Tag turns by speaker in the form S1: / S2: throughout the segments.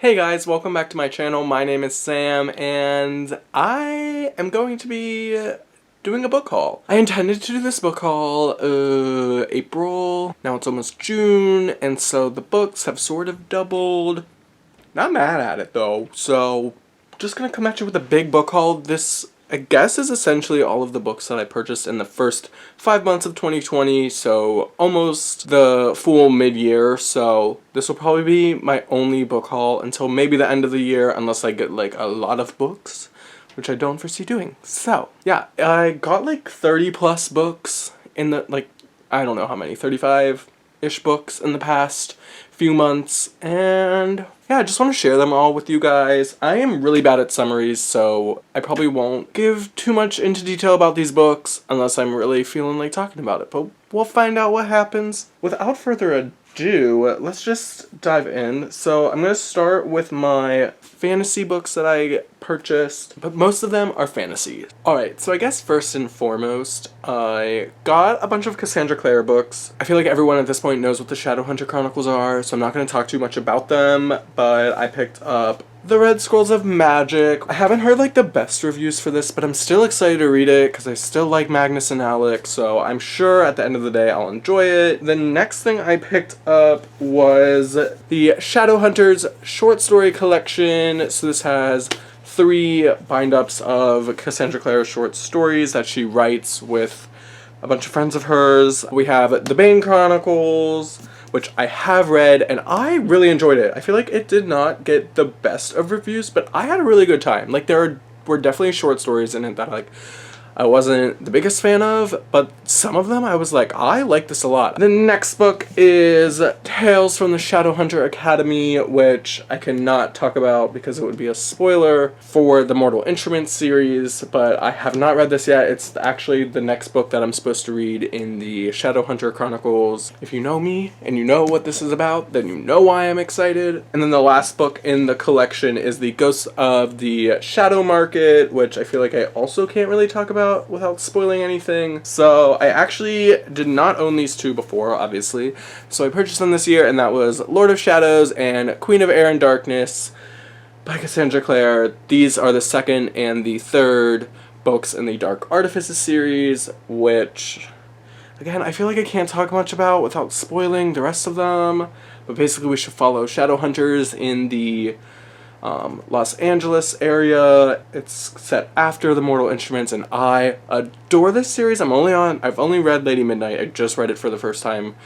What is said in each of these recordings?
S1: Hey guys, welcome back to my channel. My name is Sam, and I am going to be doing a book haul. I intended to do this book haul April. Now it's almost June, and so the books have sort of doubled. Not mad at it though, so just gonna come at you with a big book haul. This, I guess, is essentially all of the books that I purchased in the first 5 months of 2020, so almost the full mid-year, so this will probably be my only book haul until maybe the end of the year, unless I get like a lot of books, which I don't foresee doing. So, yeah, I got like 30 plus books in the, like, I don't know how many, 35-ish books in the past few months, and yeah, I just want to share them all with you guys. I am really bad at summaries, so I probably won't give too much into detail about these books unless I'm really feeling like talking about it, but we'll find out what happens. Without further ado, let's just dive in. So I'm going to start with my fantasy books that I purchased, but most of them are fantasy. Alright, so I guess first and foremost, I got a bunch of Cassandra Clare books. I feel like everyone at this point knows what the Shadowhunter Chronicles are, so I'm not going to talk too much about them, but I picked up The Red Scrolls of Magic. I haven't heard like the best reviews for this, but I'm still excited to read it because I still like Magnus and Alec, so I'm sure at the end of the day I'll enjoy it. The next thing I picked up was the Shadowhunters short story collection. So this has 3 bind-ups of Cassandra Clare's short stories that she writes with a bunch of friends of hers. We have The Bane Chronicles, which I have read, and I really enjoyed it. I feel like it did not get the best of reviews, but I had a really good time. Like, there were definitely short stories in it that, like, I wasn't the biggest fan of, but some of them I was like, I like this a lot. The next book is Tales from the Shadowhunter Academy, which I cannot talk about because it would be a spoiler for the Mortal Instruments series, but I have not read this yet. It's actually the next book that I'm supposed to read in the Shadowhunter Chronicles. If you know me and you know what this is about, then you know why I'm excited. And then the last book in the collection is The Ghosts of the Shadow Market, which I feel like I also can't really talk about without spoiling anything. So I actually did not own these 2 before, obviously, so I purchased them this year, and that was Lord of Shadows and Queen of Air and Darkness by Cassandra Clare. These are the second and the third books in the Dark Artifices series, which, again, I feel like I can't talk much about without spoiling the rest of them, but basically we should follow Shadowhunters in the Los Angeles area. It's set after the Mortal Instruments, and I adore this series. I've only read Lady Midnight. I just read it for the first time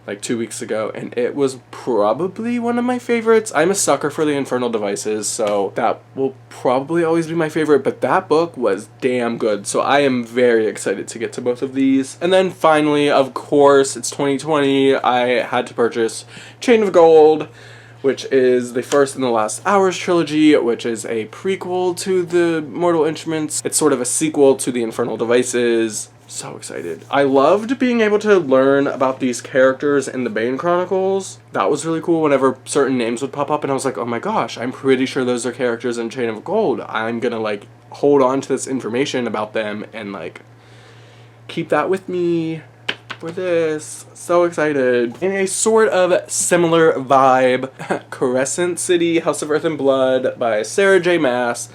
S1: like 2 weeks ago, and it was probably one of my favorites. I'm a sucker for the Infernal Devices, so that will probably always be my favorite, but that book was damn good, so I am very excited to get to both of these. And then finally, of course, it's 2020, I had to purchase Chain of Gold, which is the First and the Last Hours trilogy, which is a prequel to the Mortal Instruments. It's sort of a sequel to the Infernal Devices. So excited. I loved being able to learn about these characters in the Bane Chronicles. That was really cool whenever certain names would pop up, and I was like, oh my gosh, I'm pretty sure those are characters in Chain of Gold. I'm gonna, like, hold on to this information about them and, like, keep that with me for this. So excited. In a sort of similar vibe, Crescent City, House of Earth and Blood by Sarah J. Maas.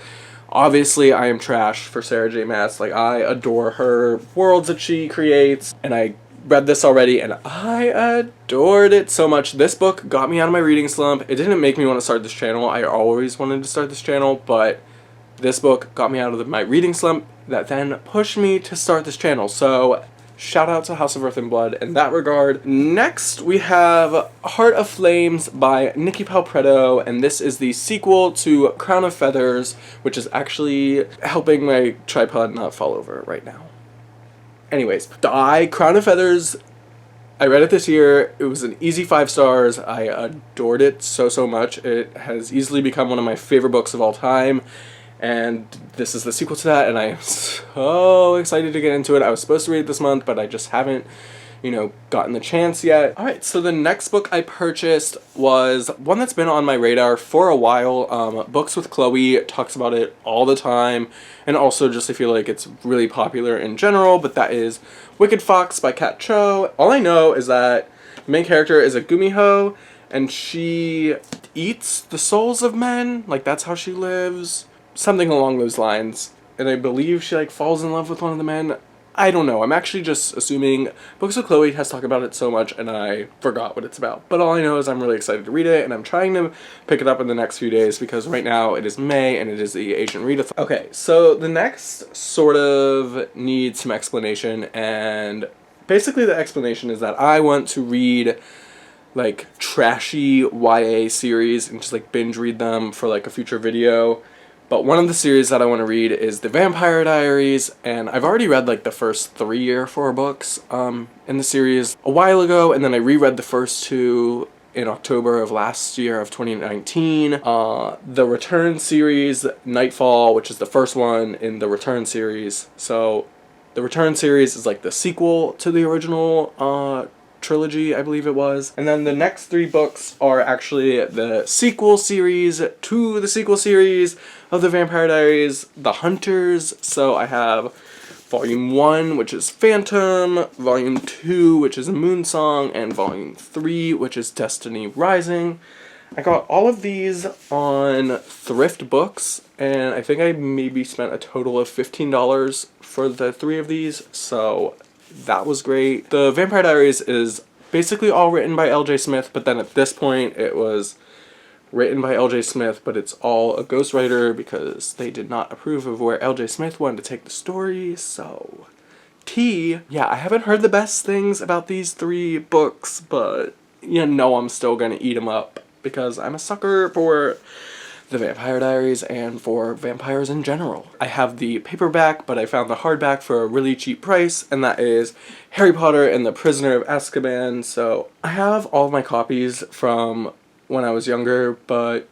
S1: Obviously, I am trash for Sarah J. Maas. Like, I adore her worlds that she creates, and I read this already, and I adored it so much. This book got me out of my reading slump. It didn't make me want to start this channel. I always wanted to start this channel, but this book got me out of my reading slump that then pushed me to start this channel. So shout out to House of Earth and Blood in that regard. Next, we have Heart of Flames by Nikki Palpretto, and this is the sequel to Crown of Feathers, which is actually helping my tripod not fall over right now. Anyways, Crown of Feathers, I read it this year. It was an easy 5 stars. I adored it so much. It has easily become one of my favorite books of all time. And this is the sequel to that, and I am so excited to get into it. I was supposed to read it this month, but I just haven't, gotten the chance yet. Alright, so the next book I purchased was one that's been on my radar for a while. Books with Chloe talks about it all the time, and also just I feel like it's really popular in general, but that is Wicked Fox by Kat Cho. All I know is that the main character is a Gumiho, and she eats the souls of men, like that's how she lives, something along those lines. And I believe she like falls in love with one of the men. I don't know. I'm actually just assuming. Books of Chloe has talked about it so much and I forgot what it's about. But all I know is I'm really excited to read it, and I'm trying to pick it up in the next few days because right now it is May and it is the Asian Readathon. Okay, so the next sort of needs some explanation, and basically the explanation is that I want to read like trashy YA series and just like binge read them for like a future video. But one of the series that I want to read is The Vampire Diaries, and I've already read like the first 3 or 4 books in the series a while ago, and then I reread the first 2 in October of last year of 2019. The Return series, Nightfall, which is the first one in the Return series. So the Return series is like the sequel to the original trilogy, I believe it was. And then the next 3 books are actually the sequel series to the sequel series of The Vampire Diaries, The Hunters. So I have Volume 1, which is Phantom, Volume 2, which is Moonsong, and Volume 3, which is Destiny Rising. I got all of these on thrift books, and I think I maybe spent a total of $15 for the 3 of these, so that was great. The Vampire Diaries is basically all written by L.J. Smith, but then at this point it was written by L.J. Smith, but it's all a ghostwriter because they did not approve of where L.J. Smith wanted to take the story, so yeah, I haven't heard the best things about these 3 books, but you know I'm still gonna eat them up because I'm a sucker for The Vampire Diaries and for vampires in general. I have the paperback, but I found the hardback for a really cheap price, and that is Harry Potter and the Prisoner of Azkaban. So I have all of my copies from when I was younger, but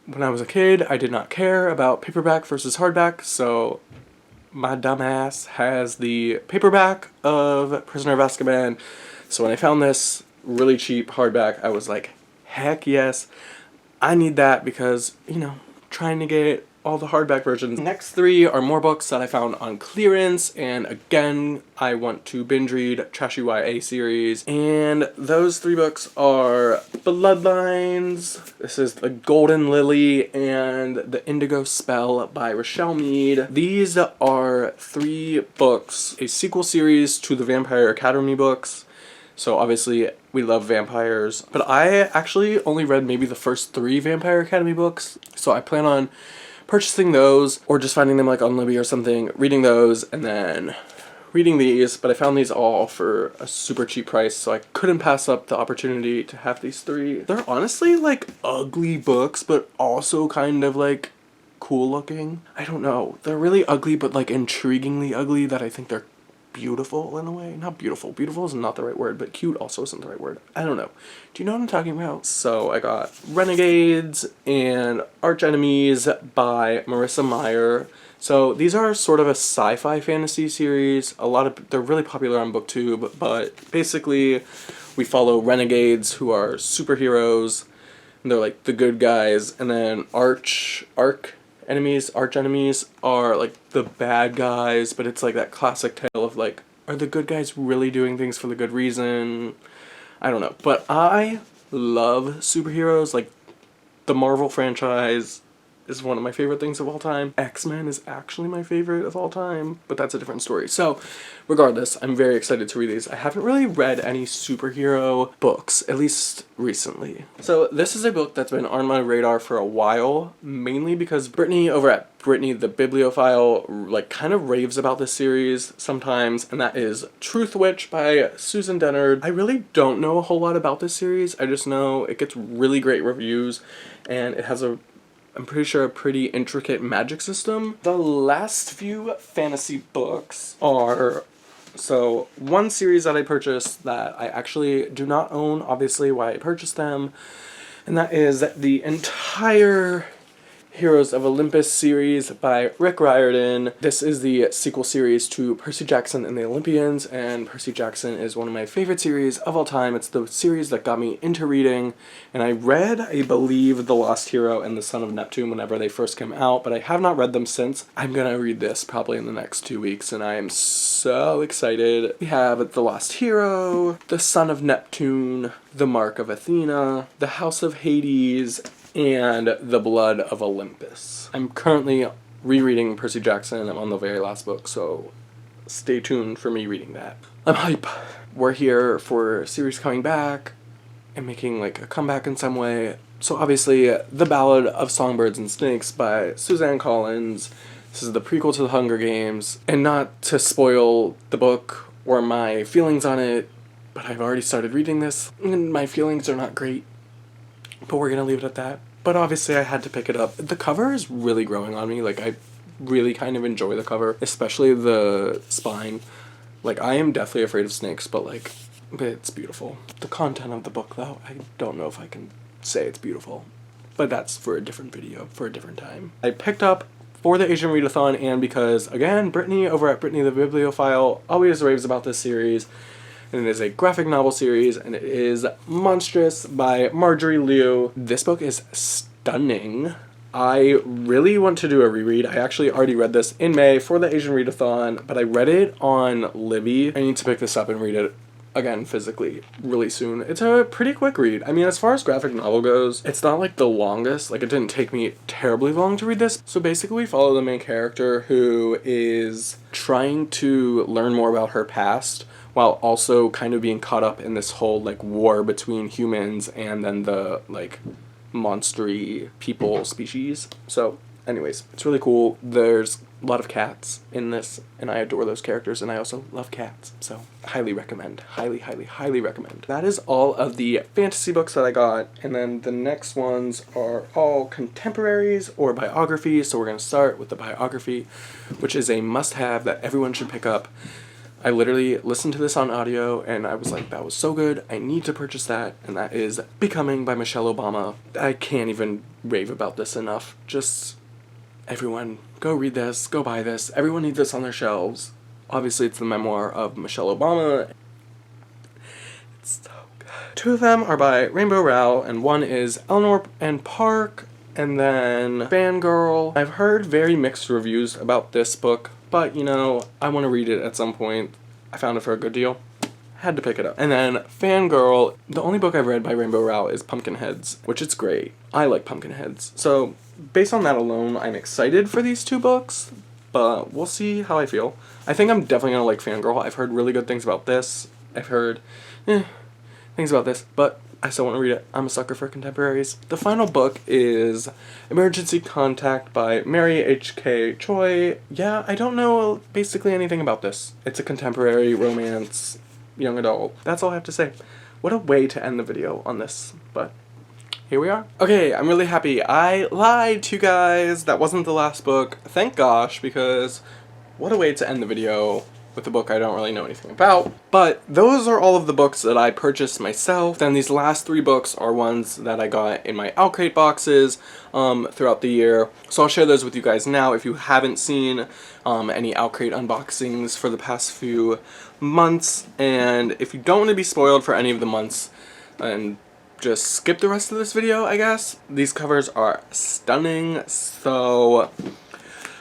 S1: when I was a kid, I did not care about paperback versus hardback, so my dumbass has the paperback of Prisoner of Azkaban. So when I found this really cheap hardback, I was like, heck yes, I need that because, you know, trying to get all the hardback versions. The next 3 are more books that I found on clearance, and again, I want to binge read trashy YA series. And those 3 books are Bloodlines, this is The Golden Lily, and The Indigo Spell by Rochelle Mead. These are 3 books, a sequel series to the Vampire Academy books. So obviously we love vampires, but I actually only read maybe the first 3 Vampire Academy books, so I plan on purchasing those or just finding them like on Libby or something, reading those, and then reading these. But I found these all for a super cheap price, so I couldn't pass up the opportunity to have these 3. They're honestly like ugly books, but also kind of like cool looking. I don't know, they're really ugly, but like intriguingly ugly, that I think they're beautiful in a way. Not beautiful. Beautiful is not the right word, but cute also isn't the right word. I don't know. Do you know what I'm talking about? So I got Renegades and Arch Enemies by Marissa Meyer. So these are sort of a sci-fi fantasy series. They're really popular on BookTube, but basically we follow renegades who are superheroes, and they're like the good guys, and then arch enemies are like the bad guys, but it's like that classic tale of like, are the good guys really doing things for the good reason? I don't know. But I love superheroes. Like, the Marvel franchise is one of my favorite things of all time. X-Men is actually my favorite of all time, but that's a different story. So, regardless, I'm very excited to read these. I haven't really read any superhero books, at least recently. So this is a book that's been on my radar for a while, mainly because Brittany over at Brittany the Bibliophile like kind of raves about this series sometimes, and that is Truth Witch by Susan Dennard. I really don't know a whole lot about this series. I just know it gets really great reviews, and it has I'm pretty sure a pretty intricate magic system. The last few fantasy books are, so one series that I purchased that I actually do not own, obviously why I purchased them, and that is the entire Heroes of Olympus series by Rick Riordan. This is the sequel series to Percy Jackson and the Olympians, and Percy Jackson is one of my favorite series of all time. It's the series that got me into reading, and I read, I believe, The Lost Hero and The Son of Neptune whenever they first came out, but I have not read them since. I'm gonna read this probably in the next 2 weeks, and I am so excited. We have The Lost Hero, The Son of Neptune, The Mark of Athena, The House of Hades, and The Blood of Olympus. I'm currently rereading Percy Jackson. I'm on the very last book, so stay tuned for me reading that. I'm hype. We're here for a series coming back and making like a comeback in some way. So obviously, The Ballad of Songbirds and Snakes by Suzanne Collins. This is the prequel to The Hunger Games. And not to spoil the book or my feelings on it, but I've already started reading this, and my feelings are not great. But we're gonna leave it at that. But obviously I had to pick it up. The cover is really growing on me. Like, I really kind of enjoy the cover, especially the spine. Like, I am deathly afraid of snakes, but like, it's beautiful. The content of the book, though, I don't know if I can say it's beautiful. But that's for a different video, for a different time. I picked up for the Asian Readathon, and because, again, Brittany over at Brittany the Bibliophile always raves about this series. And it is a graphic novel series, and it is Monstrous by Marjorie Liu. This book is stunning. I really want to do a reread. I actually already read this in May for the Asian Readathon, but I read it on Libby. I need to pick this up and read it again physically really soon. It's a pretty quick read. I mean, as far as graphic novel goes, it's not like the longest. Like, it didn't take me terribly long to read this. So basically we follow the main character who is trying to learn more about her past, while also kind of being caught up in this whole, like, war between humans and then the, like, monstery people species. So, anyways, it's really cool. There's a lot of cats in this, and I adore those characters, and I also love cats. So, highly recommend. Highly, highly, highly recommend. That is all of the fantasy books that I got, and then the next ones are all contemporaries or biographies. So we're going to start with the biography, which is a must-have that everyone should pick up. I literally listened to this on audio, and I was like, that was so good, I need to purchase that, and that is Becoming by Michelle Obama. I can't even rave about this enough. Just, everyone, go read this, go buy this. Everyone needs this on their shelves. Obviously, it's the memoir of Michelle Obama. It's so good. 2 of them are by Rainbow Rowell, and one is Eleanor and Park, and then Fangirl. I've heard very mixed reviews about this book, but, you know, I want to read it at some point. I found it for a good deal. Had to pick it up. And then Fangirl, the only book I've read by Rainbow Rowell is Pumpkinheads, which is great. I like Pumpkinheads. So, based on that alone, I'm excited for these 2 books, but we'll see how I feel. I think I'm definitely going to like Fangirl. I've heard really good things about this. I've heard things about this, but I still want to read it. I'm a sucker for contemporaries. The final book is Emergency Contact by Mary H.K. Choi. Yeah, I don't know basically anything about this. It's a contemporary romance, young adult. That's all I have to say. What a way to end the video on this, but here we are. Okay, I'm really happy. I lied to you guys. That wasn't the last book. Thank gosh, because what a way to end the video with a book I don't really know anything about. But those are all of the books that I purchased myself. Then these last 3 books are ones that I got in my Outcrate boxes throughout the year. So I'll share those with you guys now. If you haven't seen any Outcrate unboxings for the past few months, and if you don't want to be spoiled for any of the months, and just skip the rest of this video, I guess. These covers are stunning. So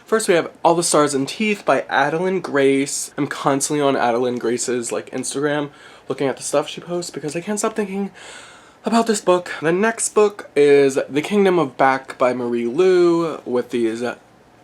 S1: first we have All the Stars and Teeth by Adeline Grace. I'm constantly on Adeline Grace's like Instagram looking at the stuff she posts because I can't stop thinking about this book. The next book is The Kingdom of Back by Marie Lu with these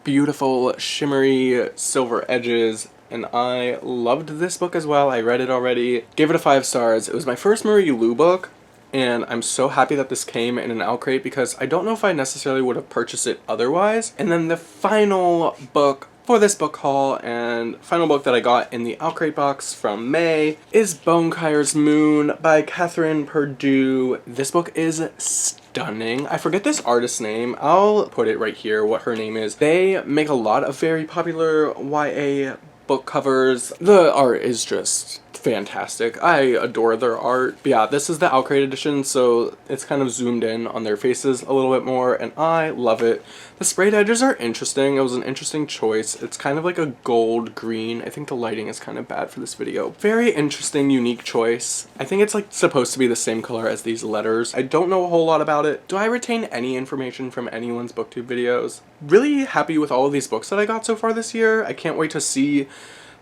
S1: beautiful shimmery silver edges, and I loved this book as well. I read it already. Gave it a 5 stars. It was my first Marie Lu book, and I'm so happy that this came in an Outcrate because I don't know if I necessarily would have purchased it otherwise. And then the final book for this book haul and final book that I got in the Outcrate box from May is Bonekire's Moon by Catherine Purdue. This book is stunning. I forget this artist's name. I'll put it right here what her name is. They make a lot of very popular YA book covers. The art is just fantastic. I adore their art. But yeah, this is the Outgrade edition, so it's kind of zoomed in on their faces a little bit more, and I love it. The sprayed edges are interesting. It was an interesting choice. It's kind of like a gold green. I think the lighting is kind of bad for this video. Very interesting, unique choice. I think it's like supposed to be the same color as these letters. I don't know a whole lot about it. Do I retain any information from anyone's booktube videos? Really happy with all of these books that I got so far this year. I can't wait to see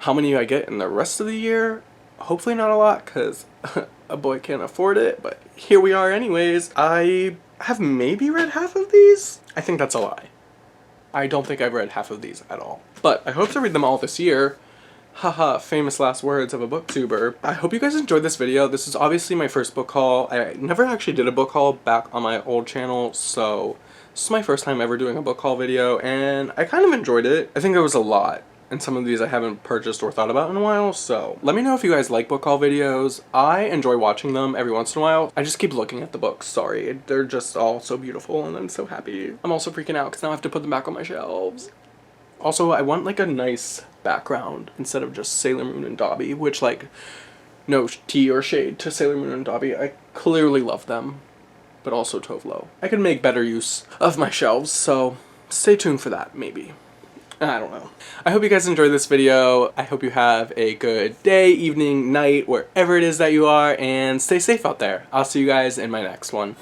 S1: how many I get in the rest of the year. Hopefully not a lot, because a boy can't afford it, but here we are anyways. I have maybe read half of these. I think that's a lie. I don't think I've read half of these at all. But I hope to read them all this year. Haha, famous last words of a booktuber. I hope you guys enjoyed this video. This is obviously my first book haul. I never actually did a book haul back on my old channel, so this is my first time ever doing a book haul video, and I kind of enjoyed it. I think there was a lot. And some of these I haven't purchased or thought about in a while, so let me know if you guys like book haul videos. I enjoy watching them every once in a while. I just keep looking at the books, sorry. They're just all so beautiful and I'm so happy. I'm also freaking out because now I have to put them back on my shelves. Also, I want like a nice background instead of just Sailor Moon and Dobby, which, like, no tea or shade to Sailor Moon and Dobby. I clearly love them, but also Tovlo. I could make better use of my shelves, so stay tuned for that, maybe. I don't know. I hope you guys enjoyed this video. I hope you have a good day, evening, night, wherever it is that you are, and stay safe out there. I'll see you guys in my next one.